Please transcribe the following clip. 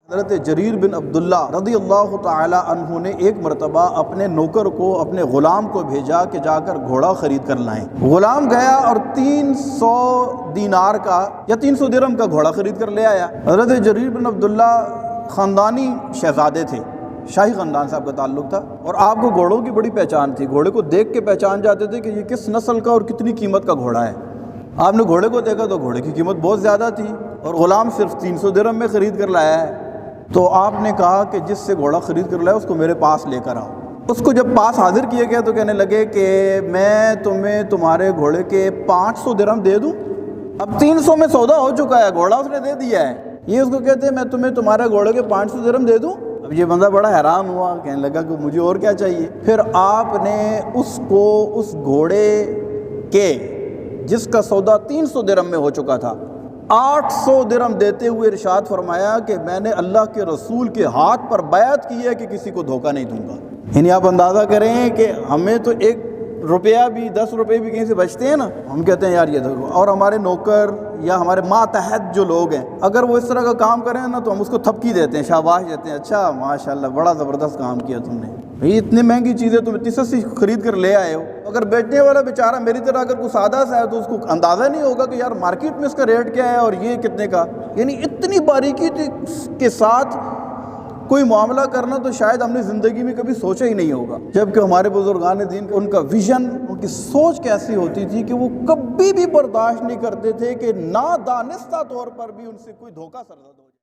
حضرت جریر بن عبداللہ رضی اللہ تعالی عنہ نے ایک مرتبہ اپنے نوکر کو، اپنے غلام کو بھیجا کہ جا کر گھوڑا خرید کر لائیں۔ غلام گیا اور 300 دینار کا یا 300 درہم کا گھوڑا خرید کر لے آیا۔ حضرت جریر بن عبداللہ خاندانی شہزادے تھے، شاہی خاندان سے آپ کا تعلق تھا، اور آپ کو گھوڑوں کی بڑی پہچان تھی۔ گھوڑے کو دیکھ کے پہچان جاتے تھے کہ یہ کس نسل کا اور کتنی قیمت کا گھوڑا ہے۔ آپ نے گھوڑے کو دیکھا تو گھوڑے کی قیمت بہت زیادہ تھی اور غلام صرف 300 درہم میں خرید کر لایا ہے۔ تو آپ نے کہا کہ جس سے گھوڑا خرید کر لایا اس کو میرے پاس لے کر آؤ۔ اس کو جب پاس حاضر کیا گیا تو کہنے لگے کہ میں تمہیں تمہارے گھوڑے کے 500 درہم دے دوں۔ اب 300 میں سودا ہو چکا ہے، گھوڑا اس نے دے دیا ہے۔ یہ اس کو کہتے ہیں میں تمہیں تمہارے گھوڑے کے 500 درہم دے دوں۔ اب یہ بندہ بڑا حیران ہوا، کہنے لگا کہ مجھے اور کیا چاہیے۔ پھر آپ نے اس کو اس گھوڑے کے جس کا سودا 300 درہم میں ہو چکا تھا 800 درہم دیتے ہوئے ارشاد فرمایا کہ میں نے اللہ کے رسول کے ہاتھ پر بیعت کی ہے کہ کسی کو دھوکہ نہیں دوں گا۔ یعنی آپ اندازہ کریں کہ ہمیں تو 1 روپیہ بھی 10 روپے بھی کہیں سے بچتے ہیں نا، ہم کہتے ہیں یار یہ دھوکہ، اور ہمارے نوکر یا ہمارے ماتحت جو لوگ ہیں اگر وہ اس طرح کا کام کریں نا تو ہم اس کو تھپکی دیتے ہیں، شاباش دیتے ہیں، اچھا ماشاءاللہ بڑا زبردست کام کیا تم نے، بھئی اتنی مہنگی چیزیں تم اتنی سستی خرید کر لے آئے ہو۔ اگر بیچنے والا بیچارہ میری طرح اگر کوئی سادہ سا ہے تو اس کو اندازہ نہیں ہوگا کہ یار مارکیٹ میں اس کا ریٹ کیا ہے اور یہ کتنے کا، یعنی اتنی باریکی کے ساتھ کوئی معاملہ کرنا تو شاید ہم نے زندگی میں کبھی سوچا ہی نہیں ہوگا۔ جبکہ ہمارے بزرگان دین ان کا ویژن، ان کی سوچ کیسی ہوتی تھی کہ وہ کبھی بھی برداشت نہیں کرتے تھے کہ نادانستہ طور پر بھی ان سے کوئی دھوکہ سرزد ہو۔